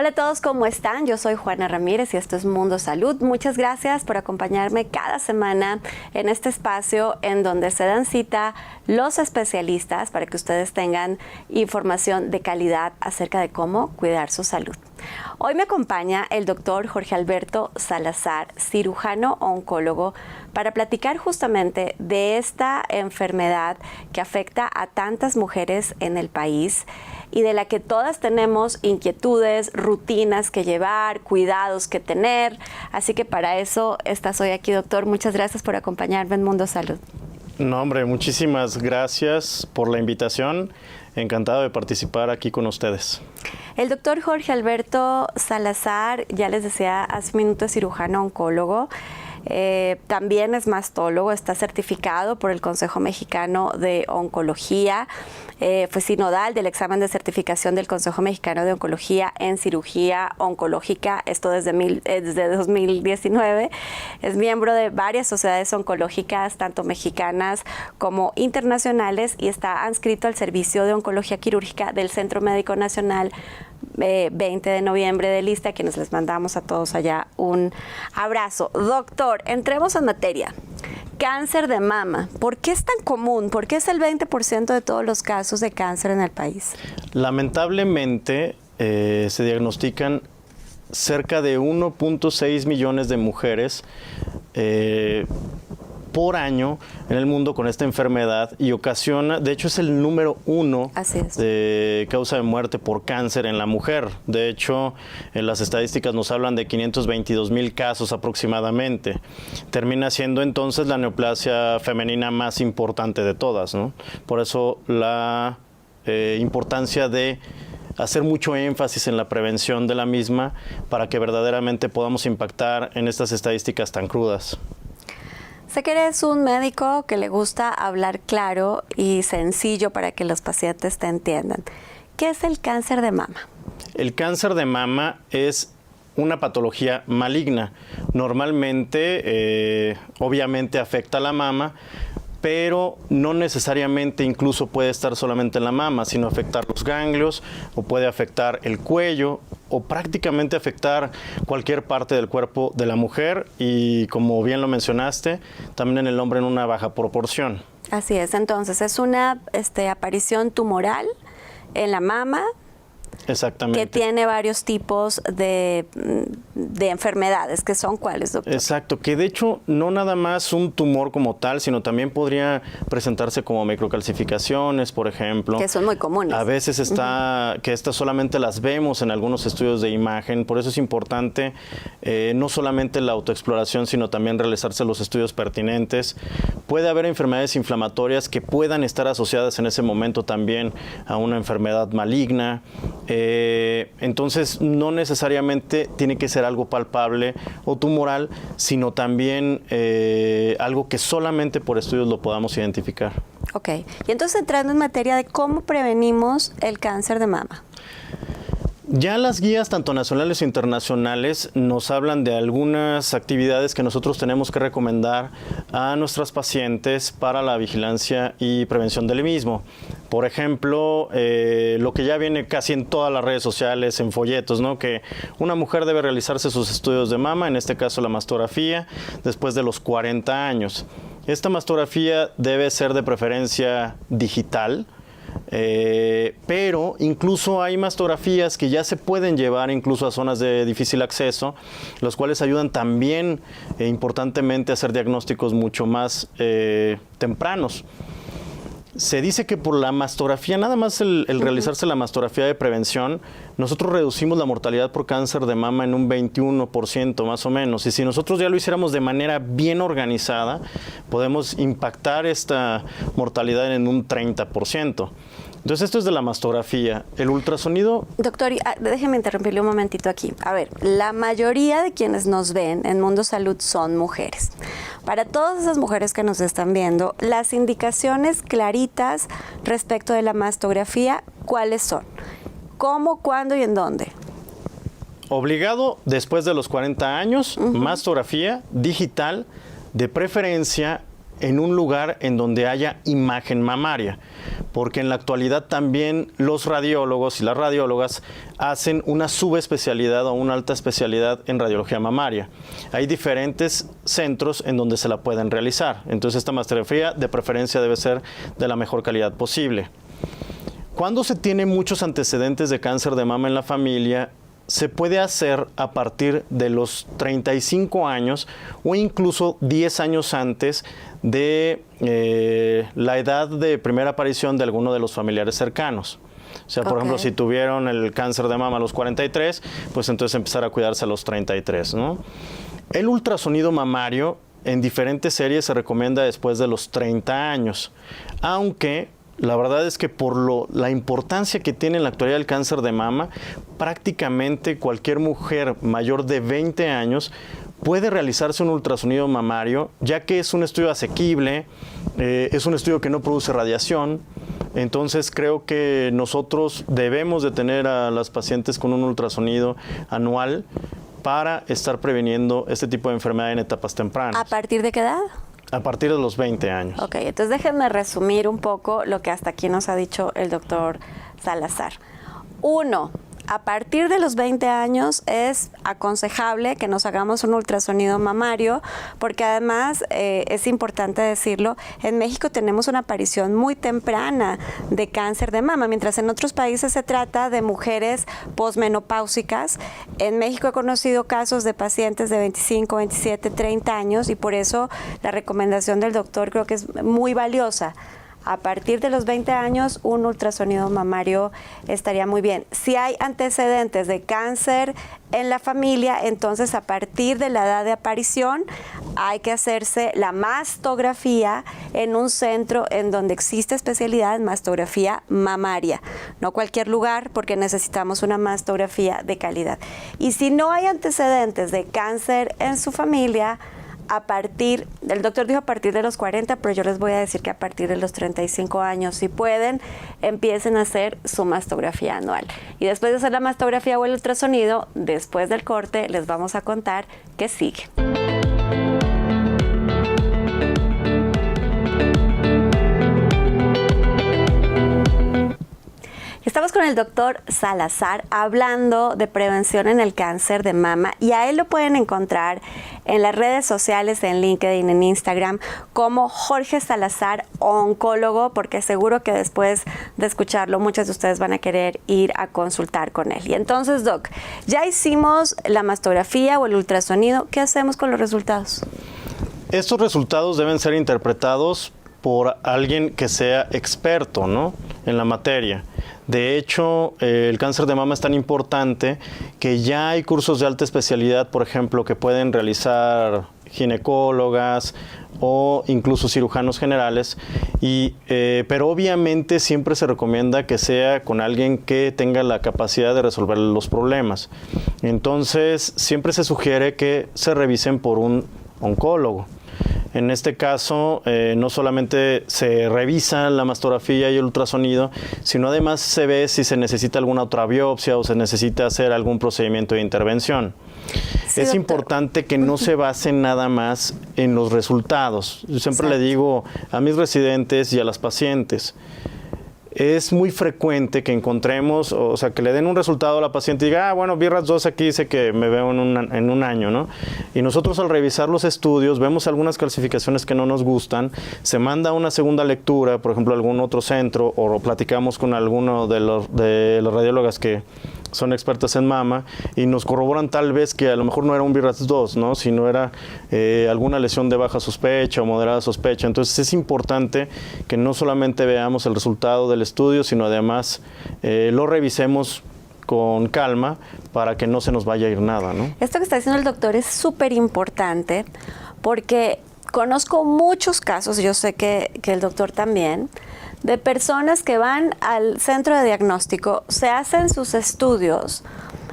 Hola a todos, ¿cómo están? Yo soy Juana Ramírez y esto es Mundo Salud. Muchas gracias por acompañarme cada semana en este espacio en donde se dan cita los especialistas para que ustedes tengan información de calidad acerca de cómo cuidar su salud. Hoy me acompaña el doctor Jorge Alberto Salazar, cirujano oncólogo, para platicar justamente de esta enfermedad que afecta a tantas mujeres en el país y de la que todas tenemos inquietudes, rutinas que llevar, cuidados que tener. Así que para eso estás hoy aquí, doctor. Muchas gracias por acompañarme en Mundo Salud. No, hombre, muchísimas gracias por la invitación. Encantado de participar aquí con ustedes. El doctor Jorge Alberto Salazar, ya les decía hace un minuto, es cirujano oncólogo. También es mastólogo, está certificado por el Consejo Mexicano de Oncología, fue sinodal del examen de certificación del Consejo Mexicano de Oncología en cirugía oncológica, esto desde 2019, es miembro de varias sociedades oncológicas, tanto mexicanas como internacionales, y está adscrito al Servicio de Oncología Quirúrgica del Centro Médico Nacional 20 de noviembre de Ixtla, a quienes les mandamos a todos allá un abrazo. Doctor, entremos en materia. Cáncer de mama, ¿por qué es tan común? ¿Por qué es el 20% de todos los casos de cáncer en el país? Lamentablemente se diagnostican cerca de 1.6 millones de mujeres por año en el mundo con esta enfermedad, y ocasiona, de hecho es el número 1 de causa de muerte por cáncer en la mujer. De hecho, las estadísticas nos hablan de 522,000 casos aproximadamente. Termina siendo entonces la neoplasia femenina más importante de todas, ¿no? Por eso la importancia de hacer mucho énfasis en la prevención de la misma para que verdaderamente podamos impactar en estas estadísticas tan crudas. Sé que eres un médico que le gusta hablar claro y sencillo para que los pacientes te entiendan. ¿Qué es el cáncer de mama? El cáncer de mama es una patología maligna. Normalmente, obviamente afecta a la mama, pero no necesariamente incluso puede estar solamente en la mama, sino afectar los ganglios, o puede afectar el cuello, o prácticamente afectar cualquier parte del cuerpo de la mujer, y como bien lo mencionaste, también en el hombre en una baja proporción. Así es, entonces es una aparición tumoral en la mama. Exactamente. Que tiene varios tipos de enfermedades, que son ¿cuáles, doctor? Exacto, que de hecho no nada más un tumor como tal, sino también podría presentarse como microcalcificaciones, por ejemplo. Que son muy comunes. A veces que estas solamente las vemos en algunos estudios de imagen, por eso es importante no solamente la autoexploración, sino también realizarse los estudios pertinentes. Puede haber enfermedades inflamatorias que puedan estar asociadas en ese momento también a una enfermedad maligna. Entonces no necesariamente tiene que ser algo palpable o tumoral, sino también algo que solamente por estudios lo podamos identificar. Ok, y entonces entrando en materia de cómo prevenimos el cáncer de mama. Ya las guías, tanto nacionales e internacionales, nos hablan de algunas actividades que nosotros tenemos que recomendar a nuestras pacientes para la vigilancia y prevención del mismo. Por ejemplo, lo que ya viene casi en todas las redes sociales, en folletos, ¿no? Que una mujer debe realizarse sus estudios de mama, en este caso la mastografía, después de los 40 años. Esta mastografía debe ser de preferencia digital. Pero incluso hay mastografías que ya se pueden llevar incluso a zonas de difícil acceso, los cuales ayudan también importantemente a hacer diagnósticos mucho más tempranos. Se dice que por la mastografía, nada más el realizarse la mastografía de prevención, nosotros reducimos la mortalidad por cáncer de mama en un 21% más o menos. Y si nosotros ya lo hiciéramos de manera bien organizada, podemos impactar esta mortalidad en un 30%. Entonces esto es de la mastografía. El ultrasonido... Doctor, déjeme interrumpirle un momentito aquí. A ver, la mayoría de quienes nos ven en Mundo Salud son mujeres. Para todas esas mujeres que nos están viendo, las indicaciones claritas respecto de la mastografía, ¿cuáles son? ¿Cómo, cuándo y en dónde? Obligado después de los 40 años, mastografía digital, de preferencia en un lugar en donde haya imagen mamaria, porque en la actualidad también los radiólogos y las radiólogas hacen una subespecialidad o una alta especialidad en radiología mamaria. Hay diferentes centros en donde se la pueden realizar, entonces esta mastografía de preferencia debe ser de la mejor calidad posible. Cuando se tiene muchos antecedentes de cáncer de mama en la familia, se puede hacer a partir de los 35 años o incluso 10 años antes de la edad de primera aparición de alguno de los familiares cercanos. O sea, por ejemplo, si tuvieron el cáncer de mama a los 43, pues entonces empezar a cuidarse a los 33, ¿no? El ultrasonido mamario en diferentes series se recomienda después de los 30 años, aunque la verdad es que por la importancia que tiene en la actualidad el cáncer de mama, prácticamente cualquier mujer mayor de 20 años puede realizarse un ultrasonido mamario, ya que es un estudio asequible, es un estudio que no produce radiación. Entonces creo que nosotros debemos de tener a las pacientes con un ultrasonido anual para estar previniendo este tipo de enfermedad en etapas tempranas. ¿A partir de qué edad? A partir de los 20 años. Ok, entonces déjenme resumir un poco lo que hasta aquí nos ha dicho el doctor Salazar. 1. A partir de los 20 años es aconsejable que nos hagamos un ultrasonido mamario, porque además es importante decirlo, en México tenemos una aparición muy temprana de cáncer de mama, mientras en otros países se trata de mujeres posmenopáusicas. En México he conocido casos de pacientes de 25, 27, 30 años y por eso la recomendación del doctor creo que es muy valiosa. A partir de los 20 años, un ultrasonido mamario estaría muy bien. Si hay antecedentes de cáncer en la familia, entonces a partir de la edad de aparición hay que hacerse la mastografía en un centro en donde existe especialidad en mastografía mamaria. No cualquier lugar, porque necesitamos una mastografía de calidad. Y si no hay antecedentes de cáncer en su familia, el doctor dijo a partir de los 40, pero yo les voy a decir que a partir de los 35 años, si pueden, empiecen a hacer su mastografía anual. Y después de hacer la mastografía o el ultrasonido, después del corte, les vamos a contar qué sigue. Estamos con el doctor Salazar hablando de prevención en el cáncer de mama y a él lo pueden encontrar en las redes sociales, en LinkedIn, en Instagram, como Jorge Salazar, oncólogo, porque seguro que después de escucharlo muchos de ustedes van a querer ir a consultar con él. Y entonces, Doc, ya hicimos la mastografía o el ultrasonido, ¿qué hacemos con los resultados? Estos resultados deben ser interpretados por alguien que sea experto, ¿no?, en la materia. De hecho, el cáncer de mama es tan importante que ya hay cursos de alta especialidad, por ejemplo, que pueden realizar ginecólogas o incluso cirujanos generales, pero obviamente siempre se recomienda que sea con alguien que tenga la capacidad de resolver los problemas. Entonces, siempre se sugiere que se revisen por un oncólogo. En este caso, no solamente se revisa la mastografía y el ultrasonido, sino además se ve si se necesita alguna otra biopsia o se necesita hacer algún procedimiento de intervención. Sí, es importante que no se basen nada más en los resultados. Yo siempre le digo a mis residentes y a las pacientes, es muy frecuente que encontremos, o sea, que le den un resultado a la paciente y diga, bueno, BI-RADS 2 aquí dice que me veo en un año, ¿no? Y nosotros al revisar los estudios vemos algunas clasificaciones que no nos gustan, se manda una segunda lectura, por ejemplo, a algún otro centro, o platicamos con alguno de los radiólogas que son expertas en mama y nos corroboran tal vez que a lo mejor no era un BI-RADS 2, ¿no?, sino era alguna lesión de baja sospecha o moderada sospecha. Entonces es importante que no solamente veamos el resultado del estudio, sino además lo revisemos con calma para que no se nos vaya a ir nada, ¿no? Esto que está diciendo el doctor es súper importante porque conozco muchos casos, yo sé que el doctor también, de personas que van al centro de diagnóstico, se hacen sus estudios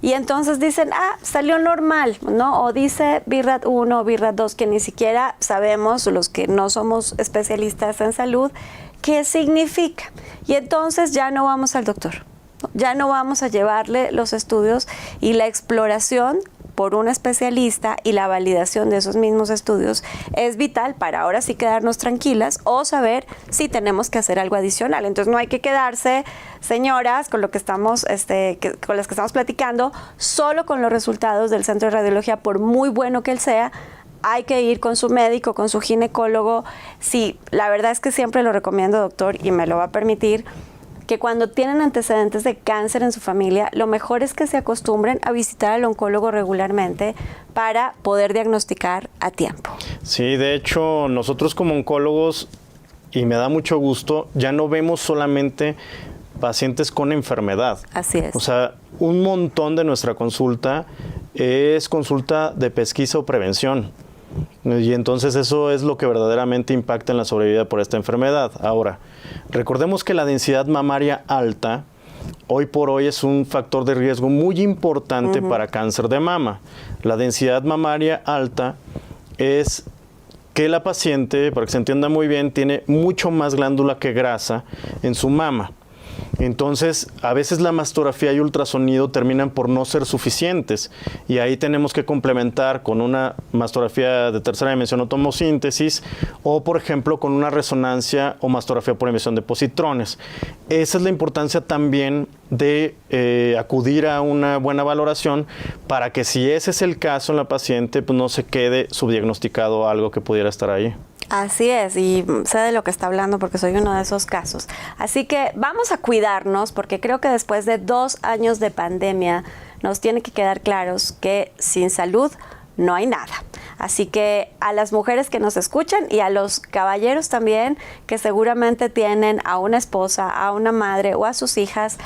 y entonces dicen, salió normal, ¿no? O dice BI-RADS 1 o BI-RADS 2, que ni siquiera sabemos, los que no somos especialistas en salud, qué significa. Y entonces ya no vamos al doctor, ya no vamos a llevarle los estudios y la exploración por un especialista y la validación de esos mismos estudios es vital para ahora sí quedarnos tranquilas o saber si tenemos que hacer algo adicional. Entonces no hay que quedarse, señoras, con lo que estamos, con las que estamos platicando, solo con los resultados del Centro de Radiología, por muy bueno que él sea. Hay que ir con su médico, con su ginecólogo. Sí, la verdad es que siempre lo recomiendo, doctor, y me lo va a permitir, que cuando tienen antecedentes de cáncer en su familia, lo mejor es que se acostumbren a visitar al oncólogo regularmente para poder diagnosticar a tiempo. Sí, de hecho, nosotros como oncólogos, y me da mucho gusto, ya no vemos solamente pacientes con enfermedad. Así es. O sea, un montón de nuestra consulta es consulta de pesquisa o prevención. Y entonces eso es lo que verdaderamente impacta en la sobrevida por esta enfermedad. Ahora, recordemos que la densidad mamaria alta hoy por hoy es un factor de riesgo muy importante para cáncer de mama. La densidad mamaria alta es que la paciente, para que se entienda muy bien, tiene mucho más glándula que grasa en su mama. Entonces, a veces la mastografía y ultrasonido terminan por no ser suficientes y ahí tenemos que complementar con una mastografía de tercera dimensión o tomosíntesis o, por ejemplo, con una resonancia o mastografía por emisión de positrones. Esa es la importancia también de acudir a una buena valoración para que si ese es el caso en la paciente, pues no se quede subdiagnosticado algo que pudiera estar ahí. Así es, y sé de lo que está hablando porque soy uno de esos casos. Así que vamos a cuidarnos porque creo que después de 2 años de pandemia nos tiene que quedar claros que sin salud no hay nada. Así que a las mujeres que nos escuchan y a los caballeros también, que seguramente tienen a una esposa, a una madre o a sus hijas,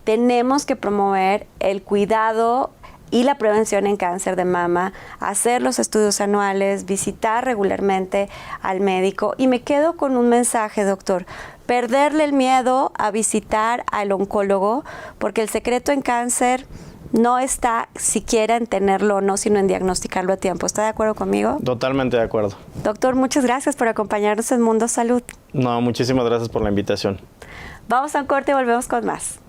tenemos que promover el cuidado y la prevención en cáncer de mama, hacer los estudios anuales, visitar regularmente al médico. Y me quedo con un mensaje, doctor: perderle el miedo a visitar al oncólogo, porque el secreto en cáncer no está siquiera en tenerlo o no, sino en diagnosticarlo a tiempo. ¿Está de acuerdo conmigo? Totalmente de acuerdo. Doctor, muchas gracias por acompañarnos en Mundo Salud. No, muchísimas gracias por la invitación. Vamos a un corte y volvemos con más.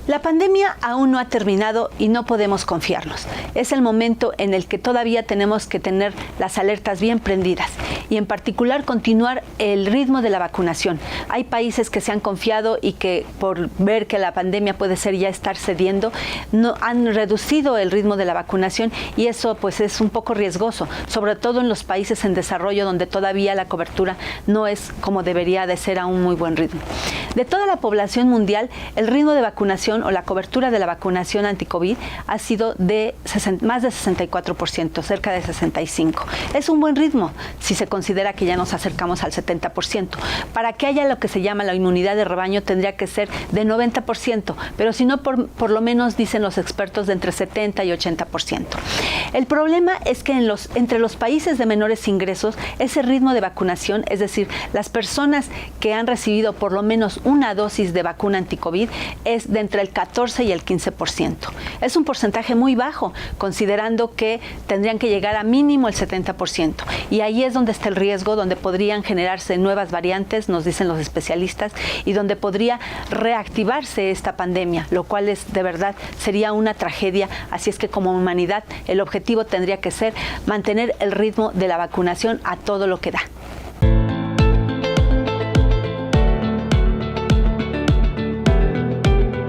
La pandemia aún no ha terminado y no podemos confiarnos. Es el momento en el que todavía tenemos que tener las alertas bien prendidas y en particular continuar el ritmo de la vacunación. Hay países que se han confiado y que por ver que la pandemia puede ser ya estar cediendo, no han reducido el ritmo de la vacunación y eso pues es un poco riesgoso, sobre todo en los países en desarrollo donde todavía la cobertura no es como debería de ser a un muy buen ritmo. De toda la población mundial, el ritmo de vacunación o la cobertura de la vacunación anti-COVID ha sido de más de 64%, cerca de 65%. Es un buen ritmo si se considera que ya nos acercamos al 70%. Para que haya lo que se llama la inmunidad de rebaño tendría que ser de 90%, pero si no, por lo menos dicen los expertos de entre 70 y 80%. El problema es que entre los países de menores ingresos, ese ritmo de vacunación, es decir, las personas que han recibido por lo menos una dosis de vacuna anti-COVID, es de entre el 14 y el 15%. Es un porcentaje muy bajo, considerando que tendrían que llegar a mínimo el 70%. Y ahí es donde está el riesgo, donde podrían generarse nuevas variantes, nos dicen los especialistas, y donde podría reactivarse esta pandemia, lo cual es de verdad sería una tragedia. Así es que como humanidad el objetivo tendría que ser mantener el ritmo de la vacunación a todo lo que da.